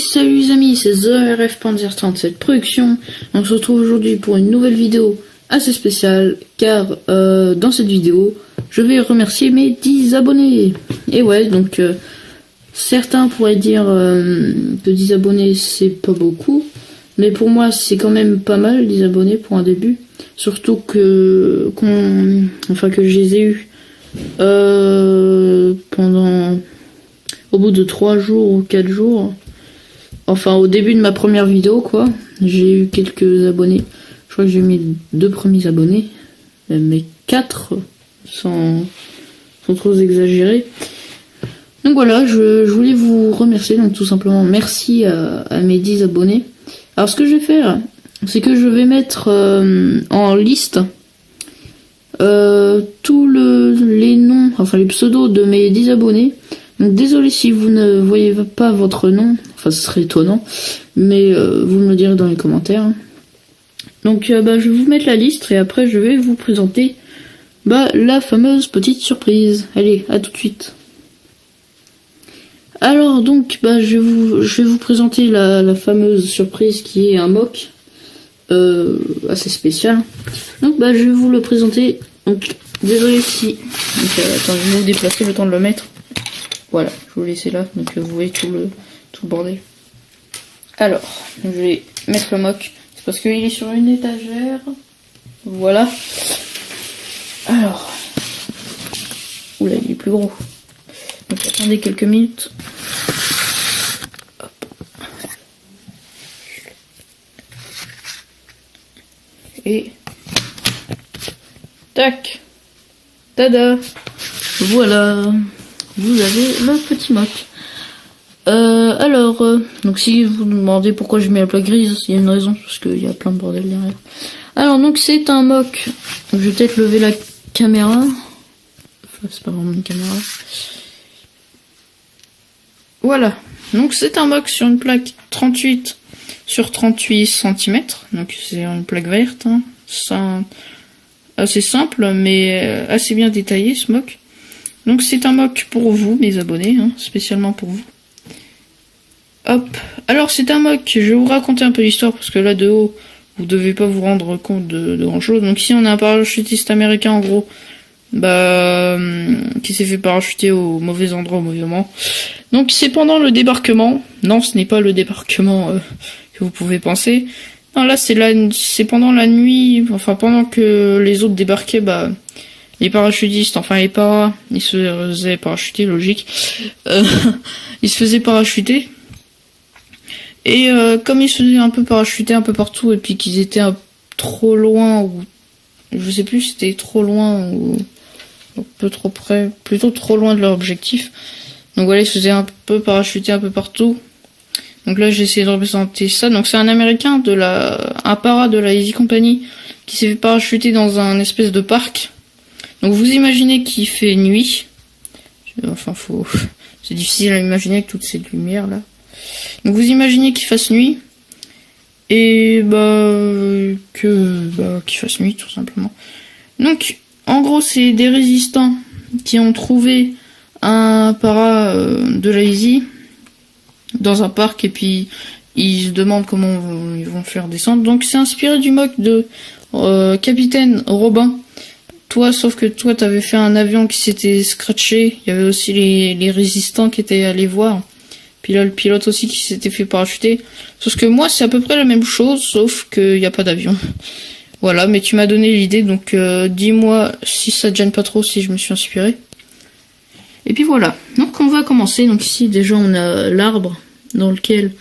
salut les amis, c'est TheRF Panzer 37 Production. On se retrouve aujourd'hui pour une nouvelle vidéo assez spéciale, car dans cette vidéo, je vais remercier mes 10 abonnés. Et ouais, donc certains pourraient dire que 10 abonnés c'est pas beaucoup, mais pour moi c'est quand même pas mal 10 abonnés pour un début. Surtout que je les ai eus au bout de 3 jours ou 4 jours. Enfin, au début de ma première vidéo, quoi. J'ai eu quelques abonnés. Je crois que j'ai mis 2 premiers abonnés. Mais 4, sans trop exagérer. Donc voilà, je voulais vous remercier. Donc tout simplement, merci à mes 10 abonnés. Alors ce que je vais faire, c'est que je vais mettre en liste tous les noms, enfin les pseudos de mes 10 abonnés. Donc désolé si vous ne voyez pas votre nom, enfin ce serait étonnant, mais vous me le direz dans les commentaires. Donc je vais vous mettre la liste et après je vais vous présenter la fameuse petite surprise. Allez, à tout de suite. Alors donc je vais vous présenter la fameuse surprise qui est un mock assez spécial. Donc je vais vous le présenter. Donc désolé si. Donc attends, je vais vous déplacer le temps de le mettre. Voilà, je vous laisse là, donc vous voyez tout le bordel. Alors, je vais mettre le mock, c'est parce qu'il est sur une étagère. Voilà. Alors. Oula, il est plus gros. Donc attendez quelques minutes. Hop. Et... tac. Tada. Voilà. Vous avez le petit mock. Donc si vous me demandez pourquoi je mets la plaque grise, il y a une raison, parce qu'il y a plein de bordel derrière. Alors donc c'est un mock. Donc, je vais peut-être lever la caméra. Enfin, c'est pas vraiment une caméra. Voilà. Donc c'est un mock sur une plaque 38 sur 38 cm. Donc c'est une plaque verte. Hein. C'est assez simple, mais assez bien détaillé ce mock. Donc c'est un mock pour vous, mes abonnés, hein, spécialement pour vous. Hop. Alors c'est un mock, je vais vous raconter un peu l'histoire, parce que là de haut, vous devez pas vous rendre compte de grand chose. Donc ici on a un parachutiste américain en gros, qui s'est fait parachuter au mauvais endroit au mauvais moment. Donc c'est pendant le débarquement. Non, ce n'est pas le débarquement que vous pouvez penser. Non, là c'est pendant la nuit, enfin pendant que les autres débarquaient, les parachutistes, enfin les paras, ils se faisaient parachuter, logique. Ils se faisaient parachuter. Et comme ils se faisaient un peu parachuter un peu partout, et puis qu'ils étaient trop loin, ou je sais plus si c'était trop loin, ou un peu trop près, plutôt trop loin de leur objectif. Donc voilà, ils se faisaient un peu parachuter un peu partout. Donc là j'ai essayé de représenter ça. Donc c'est un américain un para de la Easy Company qui s'est fait parachuter dans un espèce de parc. Donc vous imaginez qu'il fait nuit. Enfin c'est difficile à imaginer avec toute cette lumière là. Donc vous imaginez qu'il fasse nuit. Et qu'il fasse nuit tout simplement. Donc en gros c'est des résistants qui ont trouvé un para de la Easy dans un parc, et puis ils se demandent comment ils vont faire descendre. Donc c'est inspiré du mock de Capitaine Robin. Sauf que toi t'avais fait un avion qui s'était scratché, il y avait aussi les résistants qui étaient allés voir, puis là le pilote aussi qui s'était fait parachuter, sauf que moi c'est à peu près la même chose, sauf qu'il n'y a pas d'avion. Voilà, mais tu m'as donné l'idée, donc dis-moi si ça te gêne pas trop si je me suis inspiré. Et puis voilà, donc on va commencer. Donc ici déjà on a l'arbre dans lequel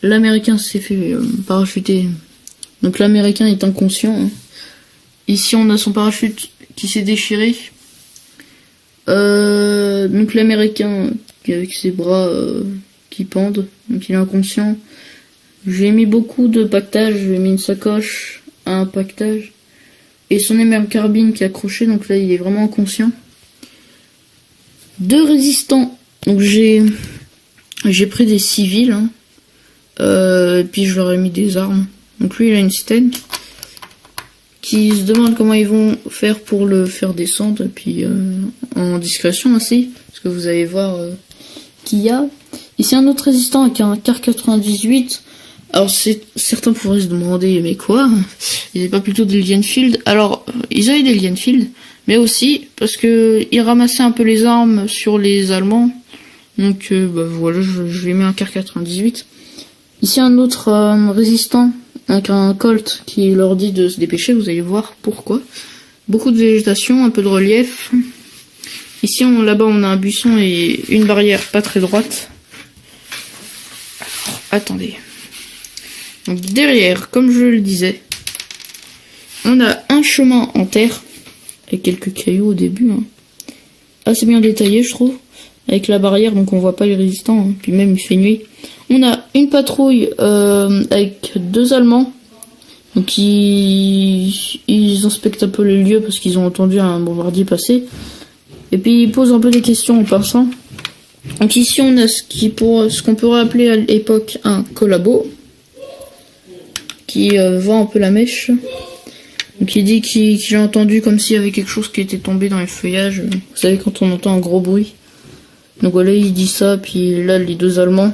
l'américain s'est fait parachuter, donc l'américain est inconscient, hein. Ici on a son parachute qui s'est déchiré. Donc l'américain avec ses bras qui pendent, donc il est inconscient. J'ai mis beaucoup de pactage, j'ai mis une sacoche à un pactage. Et son MR carbine qui est accroché, donc là il est vraiment inconscient. 2 résistants, donc j'ai pris des civils, hein. Puis je leur ai mis des armes. Donc lui il a une Sten, qui se demandent comment ils vont faire pour le faire descendre, et puis en discrétion aussi, parce que vous allez voir qu'il y a. Ici un autre résistant avec un car 98. Alors certains pourraient se demander mais quoi? Ils n'avaient pas plutôt des Lienfield? Alors ils avaient des Lienfield, mais aussi parce que ils ramassaient un peu les armes sur les Allemands. Donc voilà, je lui ai mis un car 98. Ici un autre résistant avec un Colt qui leur dit de se dépêcher, vous allez voir pourquoi. Beaucoup de végétation, un peu de relief. Ici là-bas on a un buisson et une barrière pas très droite. Alors, attendez. Donc derrière, comme je le disais, on a un chemin en terre, avec quelques cailloux au début, hein. Assez bien détaillé je trouve, avec la barrière donc on voit pas les résistants, hein. Puis même il fait nuit. On a une patrouille avec 2 Allemands, donc ils inspectent un peu le lieu parce qu'ils ont entendu un bombardier passer, et puis ils posent un peu des questions en passant. Donc ici on a ce qu'on pourrait appeler à l'époque un collabo, qui vend un peu la mèche. Donc il dit qu'il a entendu comme s'il y avait quelque chose qui était tombé dans les feuillages. Vous savez quand on entend un gros bruit. Donc voilà, il dit ça, puis là les 2 Allemands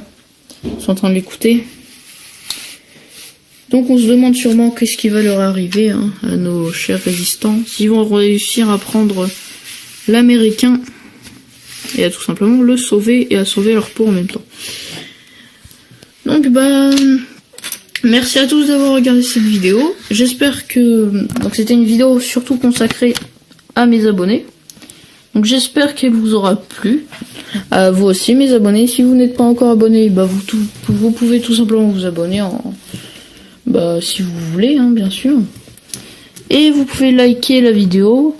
sont en train de l'écouter. Donc on se demande sûrement qu'est-ce qui va leur arriver, hein, à nos chers résistants. S'ils vont réussir à prendre l'Américain et à tout simplement le sauver et à sauver leur peau en même temps. Donc merci à tous d'avoir regardé cette vidéo. J'espère que... Donc c'était une vidéo surtout consacrée à mes abonnés. Donc j'espère qu'elle vous aura plu. À vous aussi mes abonnés. Si vous n'êtes pas encore abonné, vous pouvez tout simplement vous abonner si vous voulez, hein, bien sûr. Et vous pouvez liker la vidéo.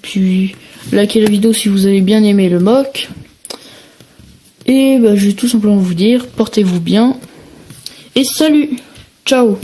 Puis liker la vidéo si vous avez bien aimé le mock. Et je vais tout simplement vous dire, portez-vous bien. Et salut. Ciao.